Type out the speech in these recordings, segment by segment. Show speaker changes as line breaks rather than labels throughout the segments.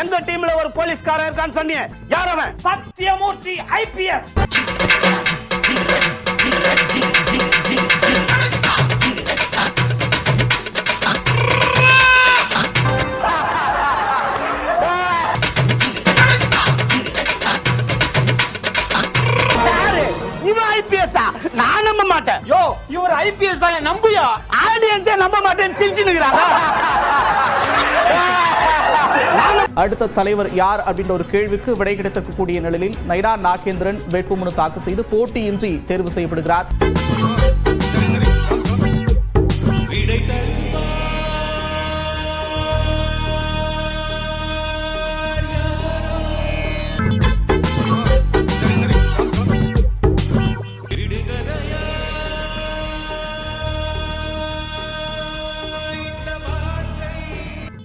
எந்த டீம்ல ஒரு போலீஸ்காரன் இருக்கான்னு சொன்னீங்க, யார் அவன்? சத்யமூர்த்தி IPS. நான் நம்ப மாட்டேன். யோ, இவர் IPS தான், நம்பியா? ஆடியன்ஸே நம்ப மாட்டேன்னு சிரிச்சு நிக்கிறாங்க.
அடுத்த தலைவர் யார் அப்படின்ற ஒரு கேள்விக்கு விடை கிடைக்கக்கூடிய நிலையில் நயினார் நாகேந்திரன் வேட்புமனு தாக்கல் செய்து போட்டியின்றி தேர்வு செய்யப்படுகிறார்.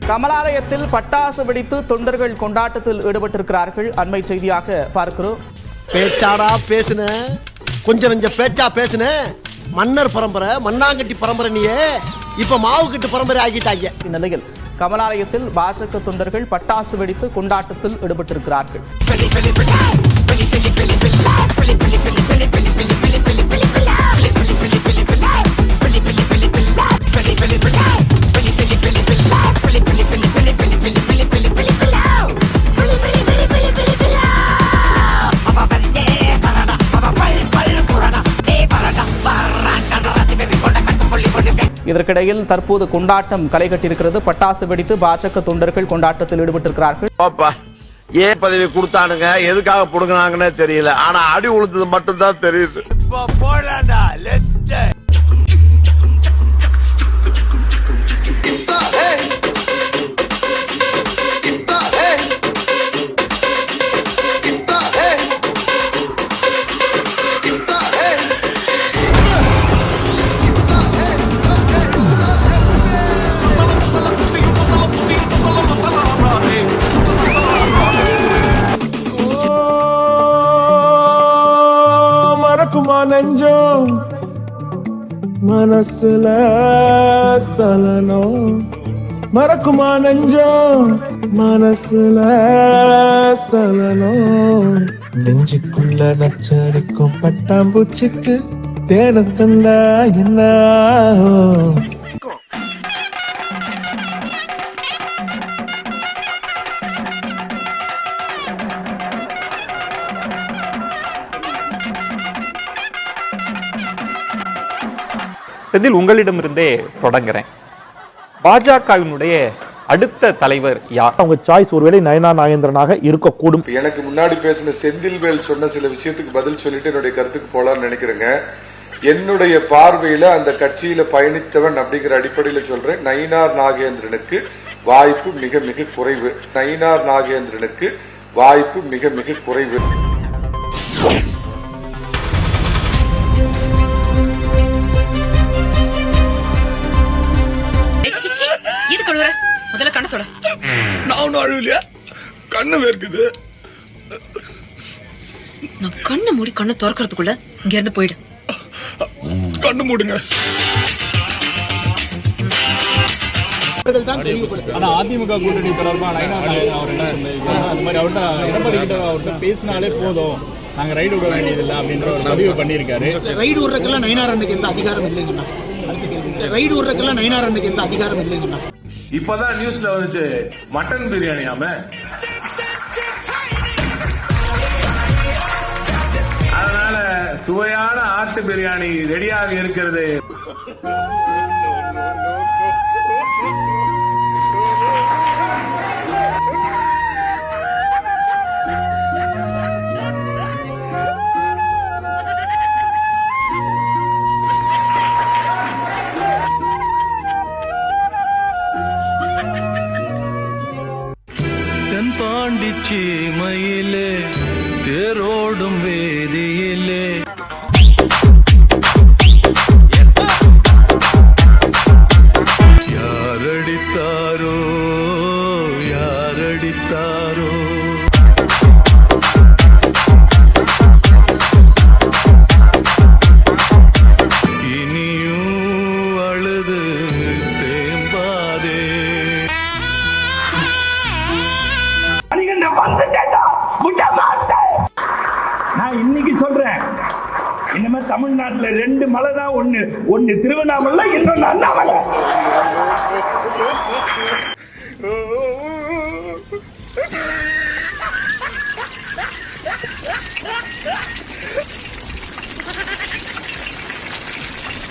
கமலாலயத்தில் பட்டாசு வெடித்து தொண்டர்கள் கொண்டாட்டத்தில் ஈடுபட்டிருக்கிறார்கள். அண்மை செய்தியாக பார்க்கிறோம்.
பேச்சாடா பேசுன, கொஞ்சம் நெஞ்ச பேச்சா பேசுன. மன்னர் பரம்பரை, மண்ணாங்கட்டி பரம்பரை, நீயே இப்ப மாவு கட்டு பரம்பரை ஆகிட்டாங்க.
இந்நிலையில் கமலாலயத்தில் பாஜக தொண்டர்கள் பட்டாசு வெடித்து கொண்டாட்டத்தில் ஈடுபட்டிருக்கிறார்கள். இதற்கிடையில் தற்போது கொண்டாட்டம் களை கட்டியிருக்கிறது. பட்டாசு வெடித்து பாஜக தொண்டர்கள் கொண்டாட்டத்தில் ஈடுபட்டிருக்கிறார்கள்.
ஏன் பதவி கொடுத்தானுங்க, எதுக்காக புடுங்கினாங்கன்னு தெரியல. ஆனா அடி உழுந்தது மட்டும் தான் தெரியுது.
நெஞ்சம் மனசுல சலனம் மறக்குமா, நெஞ்சம் மனசுல சலனம். நெஞ்சுக்குள்ள நச்சரிக்கும் பட்டாம்பூச்சிக்கு தேட தந்தா என்ன?
செந்தில், உங்களிடமிருந்தே தொடங்குறேன். பாஜகவினுடைய அடுத்த தலைவர் யார்?
அவங்க சாய்ஸ் ஒருவேளை நயினார் நாகேந்திரனாக இருக்கக்கூடும்.
எனக்கு முன்னாடி பேசின செந்தில்வேல் சொன்ன சில விஷயத்துக்கு பதில் சொல்லிட்டு என்னுடைய கருத்துக்கு போலான்னு நினைக்கிறேங்க. என்னுடைய பார்வையில அந்த கட்சியில பயணித்தவன் அப்படிங்கிற அடிப்படையில சொல்றேன், நயினார் நாகேந்திரனுக்கு வாய்ப்பு மிக மிக குறைவு. நயினார் நாகேந்திரனுக்கு வாய்ப்பு மிக மிக குறைவு.
முதல்ல கண்ணத்தோட.
நான் அழுவலையா? கண்ணு வேர்க்குது.
நான் கண்ணை மூடி கண்ணை திறக்கிறதுக்குள்ள இங்க இருந்து போயிடு.
கண்ணு மூடுங்க.
அதிமுக கூட்டணி தொடர்பாக அவர் என்ன சொன்னார்? அந்த மாதிரி அவர்கிட்ட எடப்பாடி கிட்ட அவர்கிட்ட பேசினாலே போதும், நாங்க ரைடு விட வேண்டியதில்லை அப்படின்ற ஒரு பதிவு பண்ணியிருக்காரு.
ரைடு விடுறதுக்கெல்லாம் நயினார் அன்னைக்கு எந்த அதிகாரம் இல்லைங்கண்ணா. ரைடு விடுறதுக்கெல்லாம் நயினார் அன்னைக்கு எந்த அதிகாரம் இல்லைங்கண்ணா.
இப்பதான் நியூஸ்ல வந்துச்சு மட்டன் பிரியாணியாம. அதனால சுவையான ஆட்டு பிரியாணி ரெடியாக இருக்கிறது.
சீமையிலே தேரோடும் வேதியிலே யாரடித்தாரோ யாரடித்தாரோ இனியும் அழுது தேம்பாதே.
தமிழ்நாட்டுல 2 மலை தான், ஒண்ணு திருவண்ணாமலை, இன்னொன்னு அண்ணாமலை.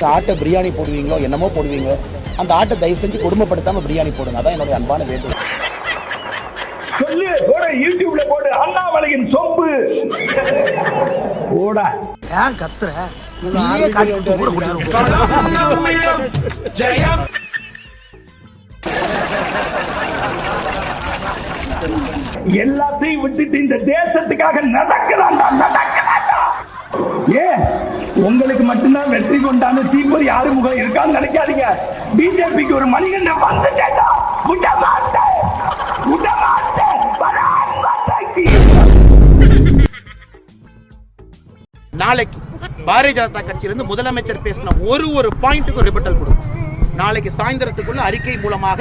ஆட்டை பிரியாணி போடுவீங்களோ என்னமோ போடுவீங்க, அந்த ஆட்டை தயவு செஞ்சு கொடுமைப்படுத்தாம பிரியாணி போடுங்க. அதான் என்னுடைய அன்பான வேண்டுகோள்.
சொல்லு, யூடியூப்ல போடு அண்ணாமலையின் சொம்பு. ஓடா
ஏன் கத்துற?
எல்லாத்தையும் விட்டுட்டு இந்த தேசத்துக்காக நடக்கிறாண்டா. ஏன் உங்களுக்கு மட்டும்தான் வெற்றி கொண்டாந்து தீபதி ஆறுமுகம் இருக்கான்னு நினைக்காதீங்க. பிஜேபிக்கு ஒரு மணிகண்ட வந்துட்டேன்.
நாளைக்கு பாரதிய ஜனதா கட்சியிலிருந்து முதலமைச்சர் பேசின ஒரு பாயிண்ட்டுக்கு ரிபட்டல் கொடுக்கும். நாளைக்கு சாயந்தரத்துக்குள்ள அறிக்கை மூலமாக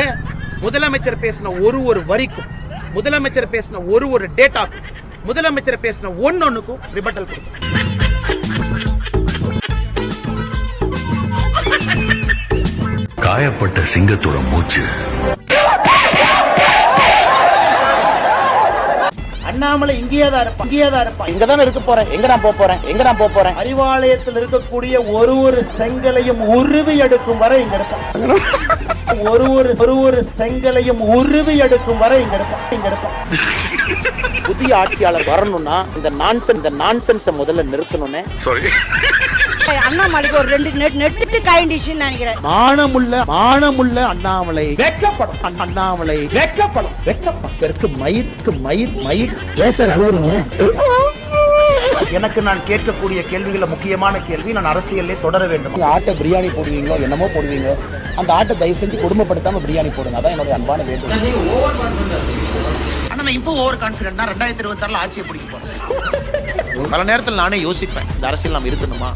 முதலமைச்சர் பேசின ஒரு வரிக்கும், முதலமைச்சர் பேசின ஒரு டேட்டாக்கும், முதலமைச்சர் பேசின ஒன்னொன்னுக்கும் ரிபட்டல் கொடுக்கும்.
காயப்பட்ட சிங்கத்தோட மூச்சு.
அண்ணாமலை இங்கேயேதான் இருப்பான். இங்கதானே இருக்க போறேன். எங்க நான் போக போறேன். அறிவாலயத்தில் இருக்கக்கூடிய ஒரு செங்கலையும் உருவி எடுக்கும் வரை இங்க இருப்பான். ஒரு செங்கலையும் உருவி எடுக்கும் வரை இங்க இருப்பான். புதிய ஆட்சியாளர் வரணும்னா இந்த நான்சென்ஸை முதல்ல நிறுத்தணும்னு
அண்ணாமலைக்கு ஒரு 2 நெட்டு கைண்டிஷன் நினைக்கிறேன்.
மானமுள்ள அண்ணாமலை வெட்கப்படும். அண்ணாமலை வெட்கப்படும். மயிர் பேச எனக்கு நான் கேட்கக்கூடிய கேள்விகள முக்கியமான கேள்வி, நான் அரசியலே தொடர வேண்டும்.
ஆட்டை பிரியாணி போடுவீங்களோ என்னமோ போடுவீங்க, அந்த ஆட்டை தயவு செஞ்சு கொடுமைப்படுத்தாம பிரியாணி போடுங்க. அதான் என்னுடைய அன்பான வேண்டுகோள்.
ஆனா நான் இப்போ ஓவர் கான்ஃபிடென்ட். 2026 ஆட்சியை பிடிக்க போறேன். பல நேரத்தில் நானே யோசிப்பேன், இந்த அரசியல் நாம் இருக்கணுமா,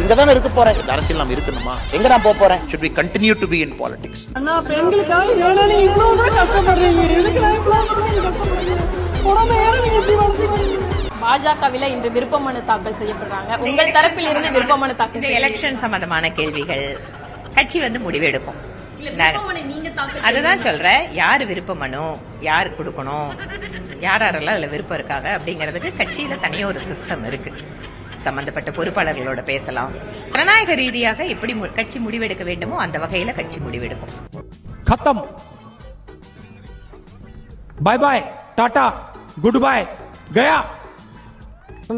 இங்கதானே இருக்க போறேன். இந்த அரசியல் நாம் இருக்கணுமா, எங்க நான் போக போறேன். should we continue to be in politics?
அண்ணா பெண்களுக்காக ஏன்னா நீங்க இவ்வளவு தான் கஷ்டப்படுறீங்க. எதுக்கு நான் இவ்வளவு கஷ்டப்படுறீங்க? உடம்பு ஏற நீங்க எப்படி வந்தீங்க? பாஜகவில இன்று விருப்ப மனு தாக்கல் செய்யப்படுறாங்க. உங்கள் தரப்பில் இருந்து விருப்ப மனு தாக்கல். எலெக்ஷன் சம்பந்தமான கேள்விகள் கட்சி முடிவெடுக்கும். அதுதான் சொல்றேன், யாரு விருப்ப மனு யாரு கொடுக்கணும், யாரெல்லாம் அதுல விருப்பம் இருக்காங்க அப்படிங்கறதுக்கு கட்சியில தனியா ஒரு சிஸ்டம் இருக்கு. சம்பந்தப்பட்ட பொறுப்பாளர்களோட பேசலாம். ஜனநாயக ரீதியாக எப்படி கட்சி முடிவெடுக்க வேண்டுமோ அந்த வகையில கட்சி முடிவெடுக்கும்.
खत्म, bye bye, tata, good bye, गया.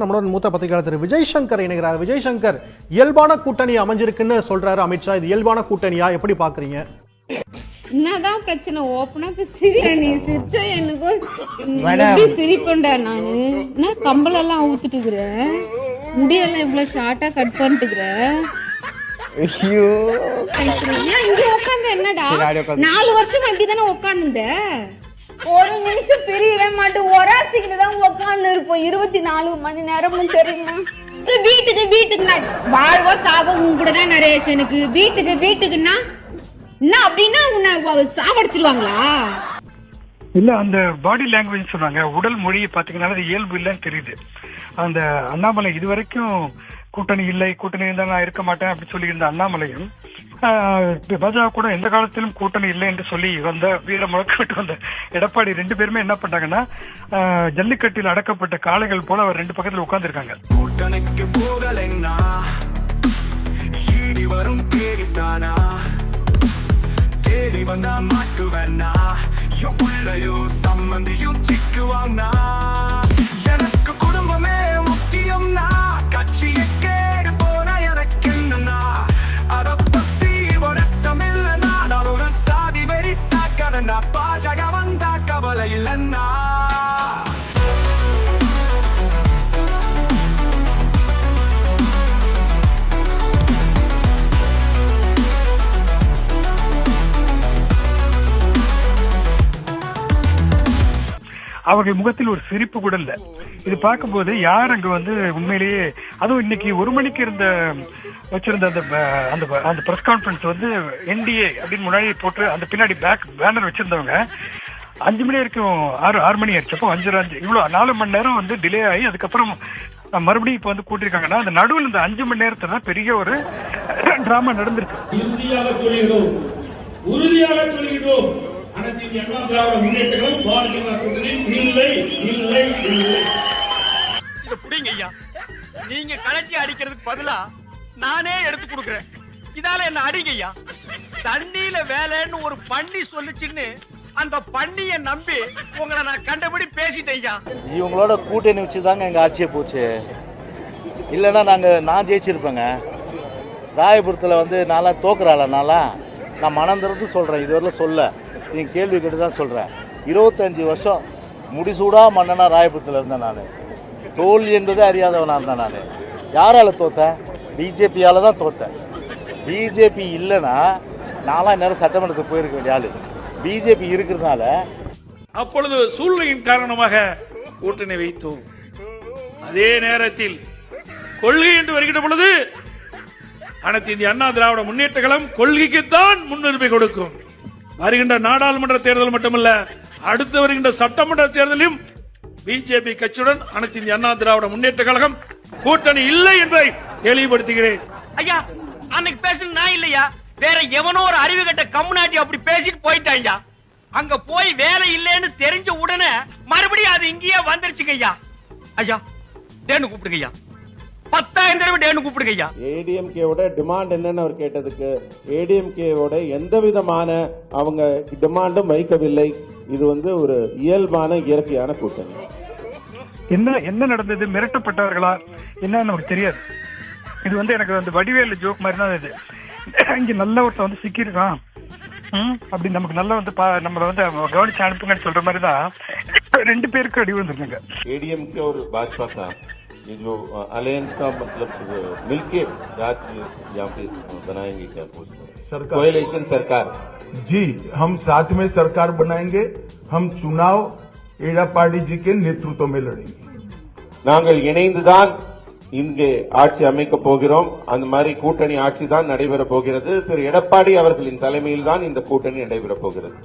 நம்மளோட மூத்த பத்திரிகையாளர் திரு விஜய் சங்கர் இணைகிறார். விஜய் சங்கர், இயல்பான கூட்டணி அமைஞ்சிருக்குன்னு சொல்றாரு அமித்ஷா. இது இயல்பான கூட்டணியா, எப்படி பாக்குறீங்க?
என்னதான் பிரச்சனை? ஓப்பனா நீ சிரிச்சா எனக்கு சிரிப்பண்டா. நானு என்ன கம்பளெல்லாம் ஊத்துட்டு இருக்கிறேன், முடியெல்லாம் இவ்வளவு ஷார்ட்டா கட் பண்ணிட்டுக்கிறேன். இங்க உட்காந்து என்னடா 4 வருஷம் இப்படிதானே உட்காந்துருந்த? ஒரு நிமிஷம் பிரியவே மாட்டோம், ஒராசிக்கிட்டு தான் உட்காந்து இருப்போம் 24 மணி நேரமும். தெரியுமா? வீட்டுக்கு வாழ்வோ சாவோ கூட தான் நரேஷனுக்கு. வீட்டுக்குன்னா என்ன அப்படின்னா உன்னை சாவடிச்சிருவாங்களா?
இல்ல, அந்த பாடி லாங்குவேஜ் சொன்னாங்க, உடல் மொழியை பாத்தீங்கன்னா அது இயல்பு இல்லைன்னு தெரியுது. அந்த அண்ணாமலை இதுவரைக்கும் கூட்டணி இருந்தா நான் இருக்க மாட்டேன் அப்படின்னு சொல்லி இருந்த அண்ணாமலையும் பாஜக கூட எந்த காலத்திலும் கூட்டணி இல்லை என்று சொல்லி வந்த வீர முழக்கிட்டு வந்த எடப்பாடி 2 பேருமே என்ன பண்றாங்கன்னா, ஜல்லிக்கட்டில் அடக்கப்பட்ட காளைகள் போல அவர் 2 பக்கத்துல உட்கார்ந்து இருக்காங்க.
கூட்டணிக்கு போகலைன்னா வரும் தேடித்தானா, தேடி வந்தா மாட்டுவேன்னா, உள்ளையும் சம்மந்தியும் சிக்குவாங்கண்ணா. எனக்கு குடும்பமே முக்கியம்னா, கட்சியை கேடு போனா எனக்கு என்னன்னா, அத பத்தி வருத்தம் இல்லைன்னா, நான் ஒரு சாதி வெறி சாக்கடனா, பாஜக வந்தா கவலை இல்லைன்னா.
அவர்கள் முகத்தில் ஒரு சிரிப்பு கூட இல்ல. இது பார்க்கும்போது யார் அங்க உண்மையிலேயே, அதுவும் இன்னைக்கு 1 மணிக்கு வச்சிருந்த அந்த பிரஸ் கான்ஃபரன்ஸ் என்டிஏ அப்படின்னு முன்னாடி போட்டு அந்த பின்னாடி பேனர் வச்சிருந்தவங்க 5 மணி வரைக்கும் 6 மணி ஆயிடுச்சு. அப்போ 5:05 இவ்வளவு 4 மணி நேரம் டிலே ஆகி அதுக்கப்புறம் மறுபடியும் இப்ப வந்து கூட்டிருக்காங்கன்னா அந்த நடுவில் இந்த 5 மணி நேரத்துல தான் பெரிய ஒரு டிராமா நடந்திருக்கு.
உறுதியாக சொல்கிறோம் அனைத்து இந்திய அண்ணா திராவிட முன்னேற்ற கழகம் பாரதிய ஜனதா கூட்டணியில் இல்லை இல்லை இல்லை.
இத புடிங்க ஐயா, நீங்க கலட்டி அடிக்கிறதுக்கு பதிலா நானே எடுத்து கொடுக்கறேன். இதால என்ன அடிங்க ஐயா. தண்ணியில வேலைன்னு ஒரு பண்ணி சொல்லுச்சுன்னு அந்த பண்ணிய நம்பி உங்களை நான் கண்டபடி பேசிட்டேன் ஐயா.
இவங்களோட கூட்டணி வச்சுதாங்க எங்க ஆட்சியை போச்சு. இல்லைன்னா நான் ஜெயிச்சிருப்பேங்க. ராயபுரத்தில் வந்து நான்லாம் தோக்குறாள். நான் மனம் திறந்து சொல்கிறேன், இதுவரையில் சொல்ல நீங்கள் கேள்வி கேட்டு தான் சொல்கிறேன். 25 வருஷம் முடிசூடா மன்னனா ராயபுரத்தில் இருந்தேன். நான் தோல்வி என்பதே அறியாதவனாக இருந்தேன். நான் யாரால் தோத்தேன்? பிஜேபியால் தான் தோத்தேன். பிஜேபி இல்லைன்னா நான்லாம் நேரம் சட்டமன்றத்துக்கு போயிருக்க வேண்டிய ஆளு. பிஜேபி இருக்கிறதுனால
அப்பொழுது சூழ்நிலையின் காரணமாக கூட்டணி வைத்தோம். அதே நேரத்தில் கொள்கை என்று வருகின்ற பொழுது அனைத்து இந்திய அண்ணா திராவிட முன்னேற்ற கழகம் கொள்கைக்குத்தான் முன்னுரிமை கொடுக்கும். வருகின்ற நாடாளுமன்ற தேர்தல் மட்டுமல்ல, அடுத்து வருகின்ற சட்டமன்ற தேர்தலிலும் பிஜேபி கட்சியுடன் அனைத்து இந்திய அண்ணா திராவிட முன்னேற்ற கழகம் கூட்டணி இல்லை என்பதை தெளிவுபடுத்துகிறேன்.
ஐயா, அன்னைக்கு பேசுறது நான் இல்லையா, வேற எவனோ ஒரு அறிவு கட்ட கம்முனாட்டி அப்படி பேசிட்டு போயிட்டாங்க. அங்க போய் வேலை இல்லைன்னு தெரிஞ்ச உடனே மறுபடியும் அது இங்கேயே வந்துருச்சுங்க ஐயா. ஐயா டேன்னு கூப்பிடுங்க ஐயா, 10,000 தடவை டேன்னு கூப்பிடுங்க ஐயா.
ஏடிஎம்கேவோட டிமாண்ட் என்னன்னு அவர் கேட்டதுக்கு ஏடிஎம்கேவோட எந்த விதமான அவங்க டிமாண்டும் வைக்கவில்லை. இது வந்து ஒரு இயல்பான இயற்கையான கூட்டணி.
என்ன நடந்தது, மிரட்டப்பட்டவர்களா என்னன்னு நமக்கு தெரியாது. இது வந்து எனக்கு வந்து வடிவேலு ஜோக் மாதிரி தான் இது. இங்க நல்ல ஒருத்த வந்து சிக்கிருக்கான் அப்படி நமக்கு நல்லா வந்து நம்மள வந்து கவனிச்சு அனுப்புங்கன்னு சொல்ற மாதிரி தான் 2 பேருக்கு அடி வந்துருங்க.
एडीएमके और भाजपा का ये जो अलायंस का मतलब मिलके राज्य यहाँ पे बनाएंगे क्या सरकार, कोएलिशन सरकार?
जी, हम साथ में सरकार बनाएंगे. हम चुनाव एड़ापाड़ी जी के नेतृत्व में लड़ेंगे.
நாங்கள் இணைந்துதான் இங்கே ஆட்சி அமைக்க போகிறோம். அந்த மாதிரி கூட்டணி ஆட்சி தான் நடைபெற போகிறது. திரு எடப்பாடி அவர்களின் தலைமையில் தான் இந்த கூட்டணி நடைபெற போகிறது.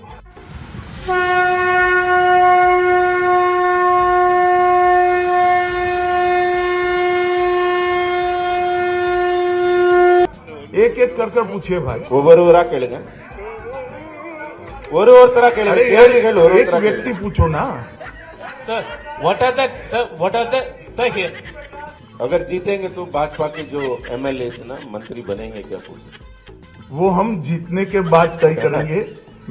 एक एक कर पूछिए भाई.
ஒவ்வொருவரா கேளுங்க, ஒருத்தரா கேளுங்க. கேள்விகள்
एक व्यक्ति पूछो ना.
Sir, what are the sir here? अगर जीतेंगे तो भाजपा के जो एमएलए ना मंत्री बनेंगे क्या?
वो हम जीतने के बाद तय करेंगे.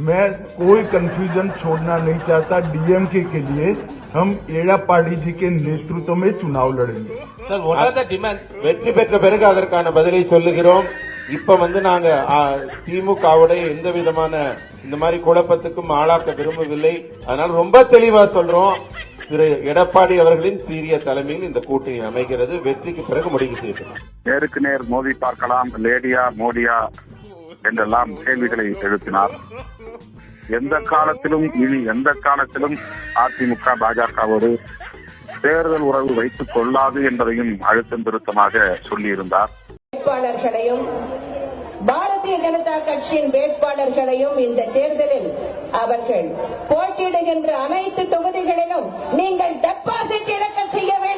मैं कोई कंफ्यूजन छोड़ना नहीं चाहता. डीएमके के लिए हम एड़ापाड़ी जी के नेतृत्व में चुनाव लड़ेंगे.
Sir, what are the demands? வெற்றி பெற்ற பிறகு அதற்கான பதிலை சொல்லுகிறோம். இப்ப வந்து நாங்க திமுகவோட எந்த விதமான இந்த மாதிரி குழப்பத்துக்கும் ஆளாக்க விரும்பவில்லை. அதனால ரொம்ப தெளிவா சொல்றோம், திரு எடப்பாடி அவர்களின் சீரிய தலைமையில் இந்த கூட்டணி அமைகிறது. வெற்றிக்கு பிறகு முடிவு செய்யப்படும்.
நேருக்கு நேர் மோதி பார்க்கலாம், லேடியா மோடியா என்றெல்லாம் கேள்விகளை எழுப்பினார். எந்த காலத்திலும் இனி எந்த காலத்திலும் அதிமுக பாஜகவோடு தேர்தல் உறவு வைத்துக் கொள்ளாது என்பதையும் அழுத்தம் திருத்தமாக சொல்லியிருந்தார்.
வேட்பாளர்களையும் பாரதிய ஜனதா கட்சியின் வேட்பாளர்களையும் இந்த தேர்தலில் அவர்கள் போட்டியிடுகின்ற அனைத்து தொகுதிகளிலும் நீங்கள் டெபாசிட் இறக்க செய்ய வேண்டும்.